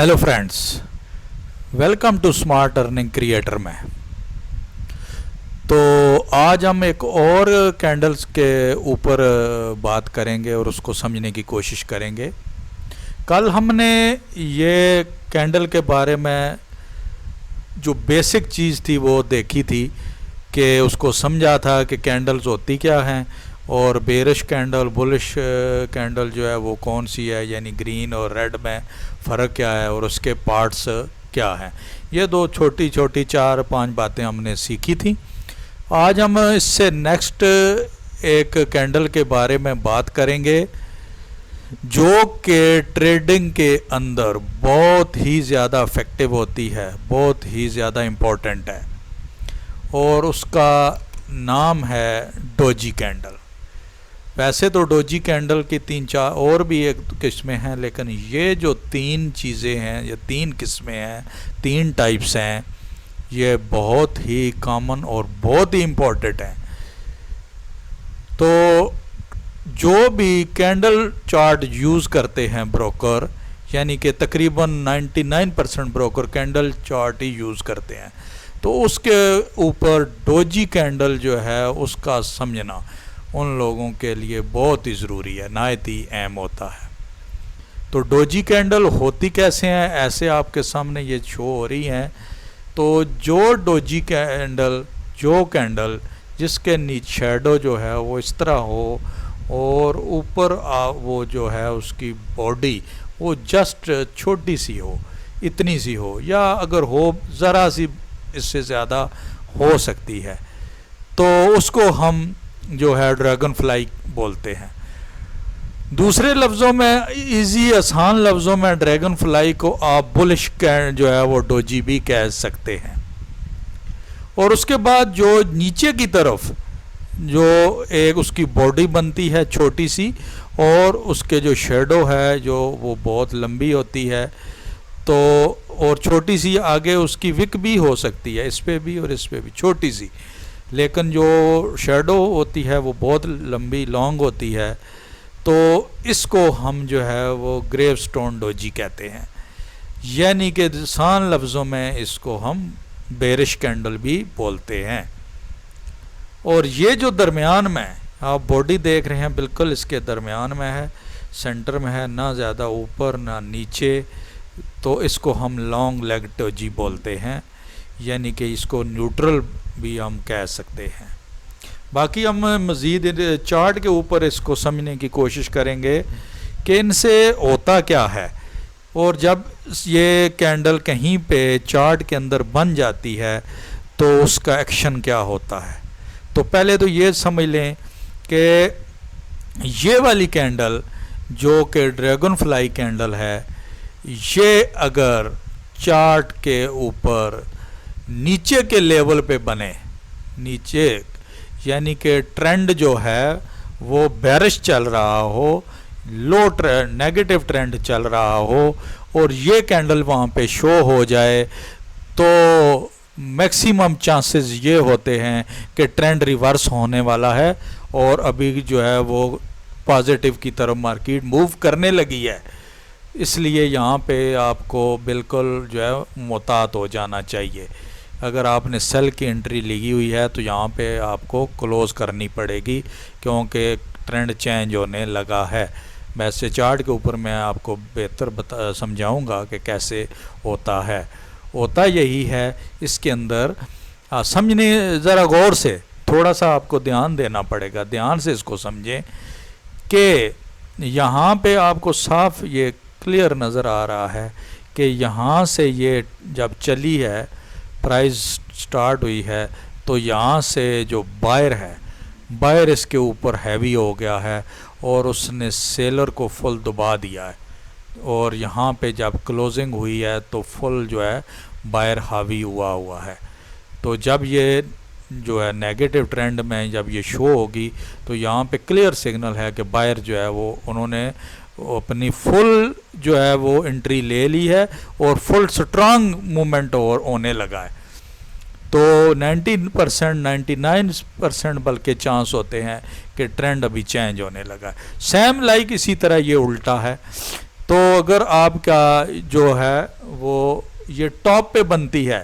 Hello friends, welcome to smart earning creator में। तो आज हम एक और कैंडल्स के ऊपर बात करेंगे और उसको समझने की कोशिश करेंगे। कल हमने ये कैंडल के बारे में जो बेसिक चीज़ थी वो देखी थी कि उसको समझा था कि कैंडल्स होती क्या हैं और बेरिश कैंडल बुलिश कैंडल जो है वो कौन सी है, यानी ग्रीन और रेड में फ़र्क क्या है और उसके पार्ट्स क्या हैं। ये दो छोटी छोटी 4-5 बातें हमने सीखी थी। आज हम इससे नेक्स्ट एक कैंडल के बारे में बात करेंगे जो कि ट्रेडिंग के अंदर बहुत ही ज़्यादा इफ़ेक्टिव होती है, बहुत ही ज़्यादा इम्पोर्टेंट है, और उसका नाम है डोजी कैंडल। वैसे तो डोजी कैंडल की 3-4 और भी एक किस्में हैं, लेकिन ये जो 3 चीज़ें हैं, ये 3 किस्में हैं, 3 टाइप्स हैं, ये बहुत ही कॉमन और बहुत ही इम्पोर्टेंट हैं। तो जो भी कैंडल चार्ट यूज़ करते हैं ब्रोकर, यानी कि तकरीबन 99% ब्रोकर कैंडल चार्ट ही यूज़ करते हैं, तो उसके ऊपर डोजी कैंडल जो है उसका समझना उन लोगों के लिए बहुत ही ज़रूरी है, नायत ही अहम होता है। तो डोजी कैंडल होती कैसे हैं, ऐसे आपके सामने ये शो हो रही हैं। तो जो डोजी कैंडल, जो कैंडल जिसके नीचे शैडो जो है वो इस तरह हो और ऊपर वो जो है उसकी बॉडी वो जस्ट छोटी सी हो, इतनी सी हो, या अगर हो ज़रा सी इससे ज़्यादा हो सकती है, तो उसको हम जो है ड्रैगन फ्लाई बोलते हैं। दूसरे लफ्ज़ों में, इजी आसान लफ्ज़ों में, ड्रैगन फ्लाई को आप बुलिश जो है वो डोजी भी कह सकते हैं। और उसके बाद जो नीचे की तरफ जो एक उसकी बॉडी बनती है छोटी सी, और उसके जो शेडो है जो वो बहुत लंबी होती है, तो और छोटी सी आगे उसकी विक भी हो सकती है, इस पे भी और इस पे भी छोटी सी, लेकिन जो शेडो होती है वो बहुत लंबी लॉन्ग होती है। तो इसको हम जो है वो ग्रेव स्टोन डोजी कहते हैं, यानी कि आसान लफ्ज़ों में इसको हम बेरिश कैंडल भी बोलते हैं। और ये जो दरमियान में आप बॉडी देख रहे हैं, बिल्कुल इसके दरमियान में है, सेंटर में है, ना ज़्यादा ऊपर ना नीचे, तो इसको हम लॉन्ग लेग डोजी बोलते हैं, यानी कि इसको न्यूट्रल भी हम कह सकते हैं। बाकी हम मज़ीद चार्ट के ऊपर इसको समझने की कोशिश करेंगे कि इनसे होता क्या है, और जब ये कैंडल कहीं पे चार्ट के अंदर बन जाती है तो उसका एक्शन क्या होता है। तो पहले तो ये समझ लें कि ये वाली कैंडल जो कि ड्रैगन फ्लाई कैंडल है, ये अगर चार्ट के ऊपर नीचे के लेवल पे बने, नीचे यानी कि ट्रेंड जो है वो बेरिश चल रहा हो, लो ट्रेंड, नेगेटिव ट्रेंड चल रहा हो, और ये कैंडल वहाँ पे शो हो जाए, तो मैक्सिमम चांसेस ये होते हैं कि ट्रेंड रिवर्स होने वाला है और अभी जो है वो पॉजिटिव की तरफ मार्केट मूव करने लगी है। इसलिए यहाँ पे आपको बिल्कुल जो है मुहतात हो जाना चाहिए। अगर आपने सेल की एंट्री ली हुई है तो यहाँ पे आपको क्लोज़ करनी पड़ेगी, क्योंकि ट्रेंड चेंज होने लगा है। वैसे चार्ट के ऊपर मैं आपको बेहतर समझाऊंगा कि कैसे होता है। होता यही है, इसके अंदर समझने ज़रा गौर से, थोड़ा सा आपको ध्यान देना पड़ेगा, ध्यान से इसको समझें कि यहाँ पे आपको साफ ये क्लियर नज़र आ रहा है कि यहाँ से ये जब चली है, प्राइस स्टार्ट हुई है, तो यहाँ से जो बायर है, बायर इसके ऊपर हैवी हो गया है और उसने सेलर को फुल दबा दिया है, और यहाँ पे जब क्लोजिंग हुई है तो फुल जो है बायर हावी हुआ है। तो जब ये जो है नेगेटिव ट्रेंड में जब ये शो होगी तो यहाँ पे क्लियर सिग्नल है कि बायर जो है वो उन्होंने अपनी फुल जो है वो एंट्री ले ली है और फुल स्ट्रांग मूवमेंट और होने लगा है। तो 90%, 99% बल्कि चांस होते हैं कि ट्रेंड अभी चेंज होने लगा है। सेम लाइक इसी तरह ये उल्टा है। तो तो अगर आपका जो है वो ये टॉप पे बनती है,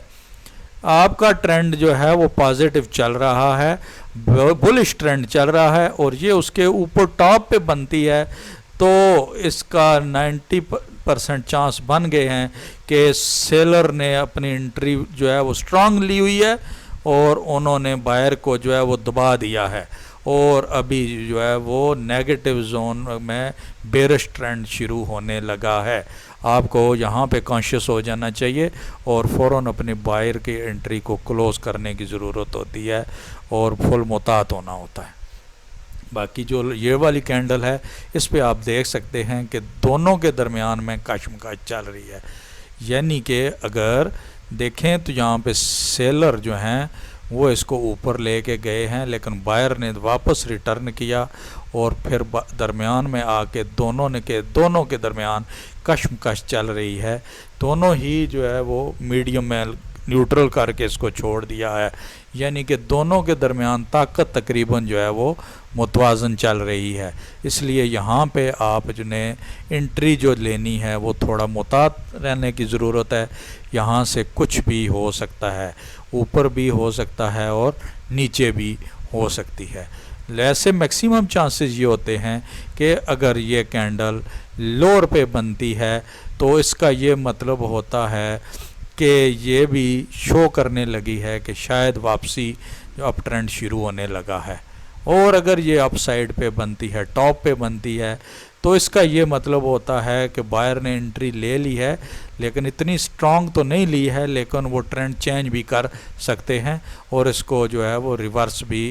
आपका ट्रेंड जो है वो पॉजिटिव चल रहा है, बुलिश ट्रेंड चल रहा है, और ये उसके ऊपर टॉप पे बनती है, तो इसका 90% चांस बन गए हैं कि सेलर ने अपनी एंट्री जो है वो स्ट्रांग ली हुई है और उन्होंने बायर को जो है वो दबा दिया है, और अभी जो है वो नेगेटिव जोन में बेरिश ट्रेंड शुरू होने लगा है। आपको यहाँ पे कॉन्शियस हो जाना चाहिए और फ़ौरन अपने बायर की एंट्री को क्लोज करने की ज़रूरत होती है और फुल मुतात होना होता है। बाकी जो ये वाली कैंडल है, इस पे आप देख सकते हैं कि दोनों के दरमियान में कशमकश चल रही है, यानी कि अगर देखें तो यहाँ पे सेलर जो हैं वो इसको ऊपर लेके गए हैं, लेकिन बायर ने वापस रिटर्न किया और फिर दरमियान में आके दोनों के दरमियान कशमकश चल रही है। दोनों ही जो है वो मीडियम में न्यूट्रल करके इसको छोड़ दिया है, यानी कि दोनों के दरमियान ताकत तकरीबन जो है वो मुतवाज़न चल रही है। इसलिए यहाँ पे आप जो ने एंट्री जो लेनी है वो थोड़ा मुतात रहने की ज़रूरत है। यहाँ से कुछ भी हो सकता है, ऊपर भी हो सकता है और नीचे भी हो सकती है। ऐसे मैक्सिमम चांसेस ये होते हैं कि अगर ये कैंडल लोअर पे बनती है तो इसका ये मतलब होता है कि ये भी शो करने लगी है कि शायद वापसी अप ट्रेंड शुरू होने लगा है। और अगर ये अप साइड पे बनती है, टॉप पे बनती है, तो इसका ये मतलब होता है कि बायर ने एंट्री ले ली है, लेकिन इतनी स्ट्रॉन्ग तो नहीं ली है, लेकिन वो ट्रेंड चेंज भी कर सकते हैं और इसको जो है वो रिवर्स भी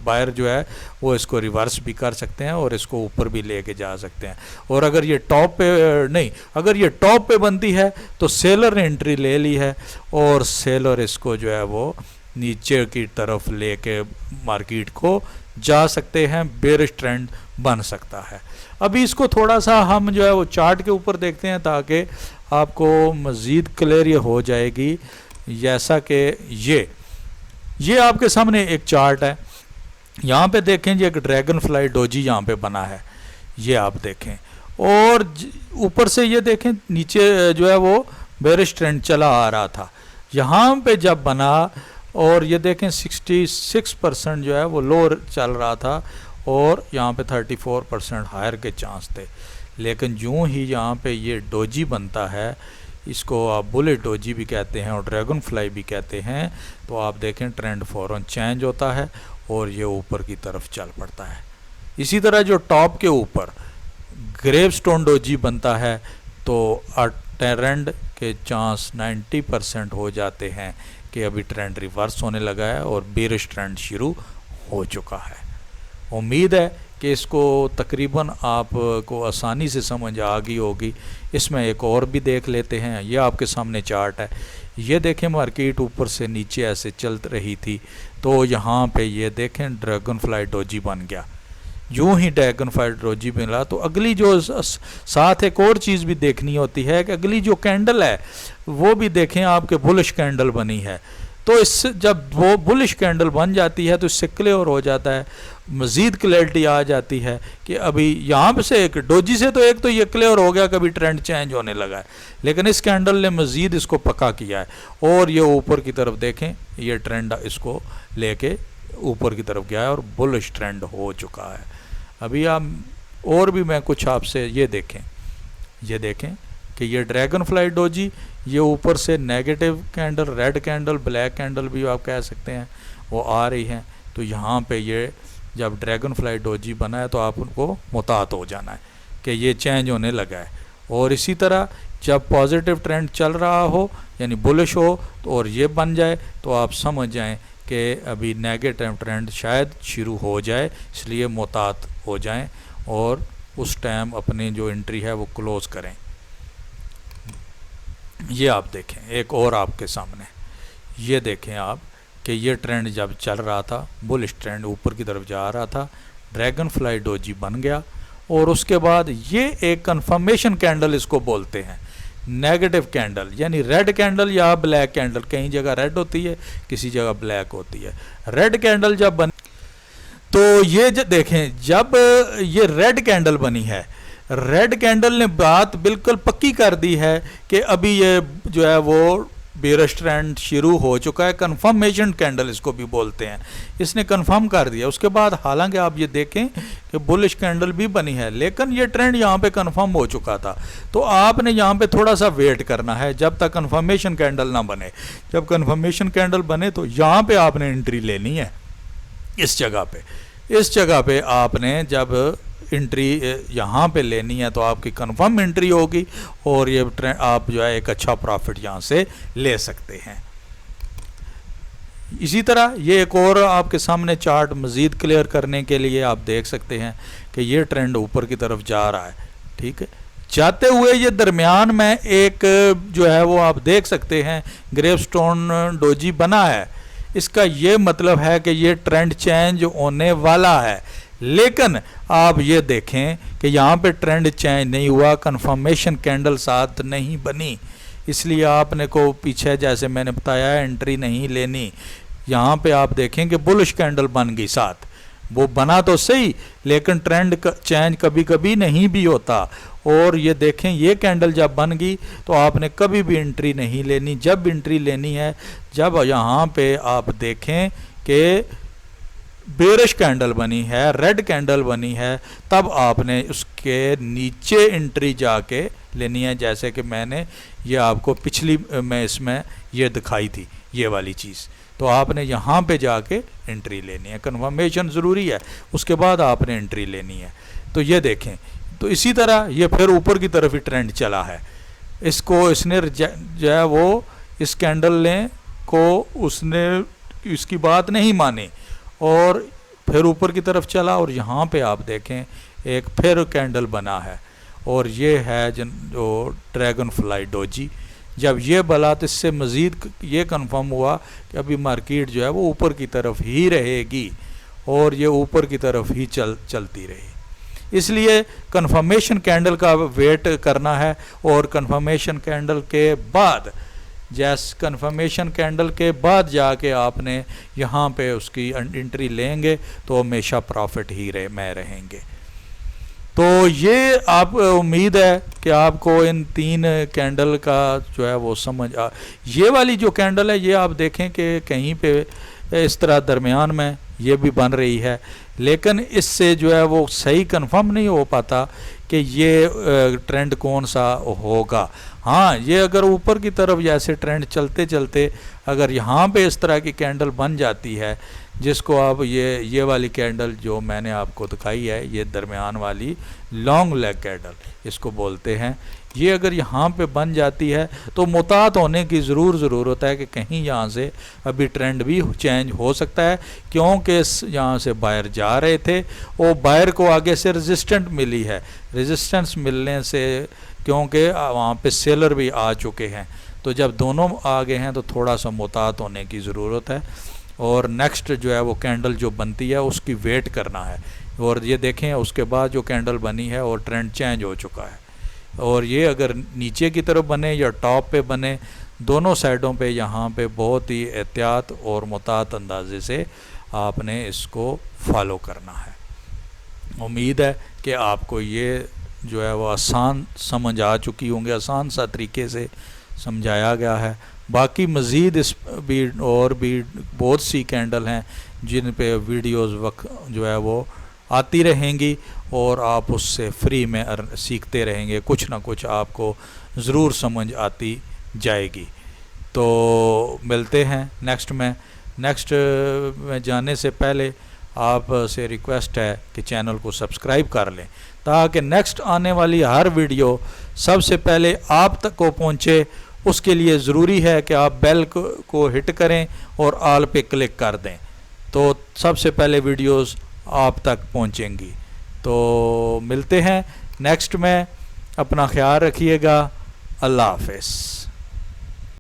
बायर जो है वो इसको रिवर्स भी कर सकते हैं और इसको ऊपर भी लेके जा सकते हैं। और अगर ये टॉप पे नहीं, अगर ये टॉप पे बनती है तो सेलर ने एंट्री ले ली है और सेलर इसको जो है वो नीचे की तरफ लेके मार्केट को जा सकते हैं, बेरिश ट्रेंड बन सकता है। अभी इसको थोड़ा सा हम जो है वो चार्ट के ऊपर देखते हैं ताकि आपको मज़ीद क्लियर हो जाएगी। जैसा कि ये आपके सामने एक चार्ट है, यहाँ पे देखें जी एक ड्रैगन फ्लाई डोजी यहाँ पे बना है, ये आप देखें, और ऊपर से ये देखें नीचे जो है वो बेरिश ट्रेंड चला आ रहा था। यहाँ पे जब बना और ये देखें 66% जो है वो लोअर चल रहा था और यहाँ पे 34% हायर के चांस थे। लेकिन यूँ ही यहाँ पे ये डोजी बनता है, इसको आप बुलेट डोजी भी कहते हैं और ड्रैगन फ्लाई भी कहते हैं, तो आप देखें ट्रेंड फ़ौरन चेंज होता है और ये ऊपर की तरफ चल पड़ता है। इसी तरह जो टॉप के ऊपर ग्रेवस्टोन डोजी बनता है तो ट्रेंड के चांस 90% हो जाते हैं कि अभी ट्रेंड रिवर्स होने लगा है और बेरिश ट्रेंड शुरू हो चुका है। उम्मीद है कि इसको तकरीबन आपको आसानी से समझ आ गई होगी। इसमें एक और भी देख लेते हैं, ये आपके सामने चार्ट है, ये देखें मार्केट ऊपर से नीचे ऐसे चल रही थी, तो यहाँ पे ये देखें ड्रैगन फ्लाई डोजी बन गया। यूँ ही ड्रैगन फ्लाई डोजी मिला तो अगली जो साथ एक और चीज़ भी देखनी होती है कि अगली जो कैंडल है वो भी देखें आपके बुलिश कैंडल बनी है। तो इससे जब वो बुलिश कैंडल बन जाती है तो इससे क्लियर हो जाता है, मज़ीद क्लैरिटी आ जाती है कि अभी यहाँ से एक डोजी से तो एक तो ये क्लियर हो गया कि अभी ट्रेंड चेंज होने लगा है, लेकिन इस कैंडल ने मज़ीद इसको पक्का किया है और ये ऊपर की तरफ देखें ये ट्रेंड इसको लेके ऊपर की तरफ गया है और बुलिश ट्रेंड हो चुका है। अभी आप और भी मैं कुछ आपसे ये देखें कि ये ड्रैगन फ्लाई डोजी ये ऊपर से negative candle, red candle, black candle भी आप कह सकते हैं, वो आ रही हैं। तो यहाँ पे ये जब ड्रैगन फ्लाई डोजी बना है तो आप उनको मुतात हो जाना है कि ये चेंज होने लगा है। और इसी तरह जब पॉजिटिव ट्रेंड चल रहा हो यानी बुलिश हो तो और ये बन जाए तो आप समझ जाएं कि अभी नेगेटिव ट्रेंड शायद शुरू हो जाए, इसलिए मुतात हो जाएं और उस टाइम अपनी जो एंट्री है वो क्लोज़ करें। ये आप देखें एक और आपके सामने, ये देखें आप कि ये ट्रेंड जब चल रहा था, बुलिश ट्रेंड ऊपर की तरफ जा रहा था, ड्रैगन फ्लाई डोजी बन गया और उसके बाद ये एक कंफर्मेशन कैंडल इसको बोलते हैं, नेगेटिव कैंडल यानी रेड कैंडल या ब्लैक कैंडल, कहीं जगह रेड होती है किसी जगह ब्लैक होती है। रेड कैंडल जब बनी तो ये देखें जब ये रेड कैंडल बनी है, रेड कैंडल ने बात बिल्कुल पक्की कर दी है कि अभी ये जो है वो बेयरिश ट्रेंड शुरू हो चुका है, कंफर्मेशन कैंडल इसको भी बोलते हैं, इसने कंफर्म कर दिया। उसके बाद हालांकि आप ये देखें कि बुलिश कैंडल भी बनी है, लेकिन ये ट्रेंड यहाँ पे कंफर्म हो चुका था। तो आपने यहाँ पे थोड़ा सा वेट करना है जब तक कंफर्मेशन कैंडल ना बने। जब कंफर्मेशन कैंडल बने तो यहाँ पे आपने एंट्री लेनी है। इस जगह पे आपने जब एंट्री यहाँ पे लेनी है तो आपकी कंफर्म एंट्री होगी और ये आप जो है एक अच्छा प्रॉफिट यहाँ से ले सकते हैं। इसी तरह ये एक और आपके सामने चार्ट मज़ीद क्लियर करने के लिए आप देख सकते हैं कि ये ट्रेंड ऊपर की तरफ जा रहा है, ठीक है। जाते हुए ये दरमियान में एक जो है वो आप देख सकते हैं ग्रेवस्टोन डोजी बना है। इसका ये मतलब है कि ये ट्रेंड चेंज होने वाला है, लेकिन आप ये देखें कि यहाँ पे ट्रेंड चेंज नहीं हुआ, कंफर्मेशन कैंडल साथ नहीं बनी, इसलिए आपने को पीछे जैसे मैंने बताया एंट्री नहीं लेनी। यहाँ पे आप देखें कि बुलिश कैंडल बन गई साथ, वो बना तो सही लेकिन ट्रेंड चेंज कभी कभी नहीं भी होता। और ये देखें ये कैंडल जब बन गई तो आपने कभी भी एंट्री नहीं लेनी। जब एंट्री लेनी है जब यहाँ पे आप देखें कि बेयरिश कैंडल बनी है, रेड कैंडल बनी है, तब आपने उसके नीचे एंट्री जाके लेनी है। जैसे कि मैंने ये आपको पिछली में इसमें ये दिखाई थी ये वाली चीज़, तो आपने यहाँ पे जाके एंट्री लेनी है। कन्फर्मेशन ज़रूरी है, उसके बाद आपने एंट्री लेनी है। तो ये देखें, तो इसी तरह ये फिर ऊपर की तरफ ही ट्रेंड चला है। इसको इसने जो है वो इस कैंडल ने को उसने इसकी बात नहीं मानी और फिर ऊपर की तरफ चला और यहाँ पे आप देखें एक फिर कैंडल बना है और ये है जो ड्रैगन फ्लाई डोजी। जब ये बला तो इससे मज़ीद ये कंफर्म हुआ कि अभी मार्केट जो है वो ऊपर की तरफ ही रहेगी और ये ऊपर की तरफ ही चलती रही। इसलिए कंफर्मेशन कैंडल का वेट करना है और कंफर्मेशन कैंडल के बाद जैसे कंफर्मेशन कैंडल के बाद जाके आपने यहाँ पे उसकी एंट्री लेंगे तो हमेशा प्रॉफिट ही में रहेंगे। तो ये आप उम्मीद है कि आपको इन तीन कैंडल का जो है वो समझ ये वाली जो कैंडल है ये आप देखें कि कहीं पे इस तरह दरमियान में ये भी बन रही है, लेकिन इससे जो है वो सही कंफर्म नहीं हो पाता कि ये ट्रेंड कौन सा होगा। हाँ, ये अगर ऊपर की तरफ जैसे ट्रेंड चलते चलते अगर यहाँ पे इस तरह की कैंडल बन जाती है, जिसको आप ये वाली कैंडल जो मैंने आपको दिखाई है, ये दरमियान वाली लॉन्ग लेग कैंडल इसको बोलते हैं, ये अगर यहाँ पे बन जाती है तो मुतात होने की ज़रूरत है कि कहीं यहाँ से अभी ट्रेंड भी चेंज हो सकता है, क्योंकि यहाँ से बायर जा रहे थे और बायर को आगे से रेजिस्टेंस मिली है। रेजिस्टेंस मिलने से क्योंकि वहाँ पे सेलर भी आ चुके हैं, तो जब दोनों आ गए हैं तो थोड़ा सा मुतात होने की ज़रूरत है और नेक्स्ट जो है वो कैंडल जो बनती है उसकी वेट करना है। और ये देखें उसके बाद जो कैंडल बनी है और ट्रेंड चेंज हो चुका है और ये अगर नीचे की तरफ बने या टॉप पे बने, दोनों साइडों पे यहाँ पे बहुत ही एहतियात और मुतात अंदाजे से आपने इसको फॉलो करना है। उम्मीद है कि आपको ये जो है वो आसान समझ आ चुकी होंगे, आसान सा तरीके से समझाया गया है। बाकी मज़ीद इस भी और भी बहुत सी कैंडल हैं जिन पे वीडियोस वक्त जो है वो आती रहेंगी और आप उससे फ्री में सीखते रहेंगे, कुछ ना कुछ आपको ज़रूर समझ आती जाएगी। तो मिलते हैं नेक्स्ट में जाने से पहले आपसे रिक्वेस्ट है कि चैनल को सब्सक्राइब कर लें ताकि नेक्स्ट आने वाली हर वीडियो सबसे पहले आप तक को पहुँचे। उसके लिए ज़रूरी है कि आप बेल को हिट करें और ऑल पे क्लिक कर दें, तो सबसे पहले वीडियोस आप तक पहुंचेंगी। तो मिलते हैं नेक्स्ट में, अपना ख्याल रखिएगा। अल्लाह हाफ़िज़।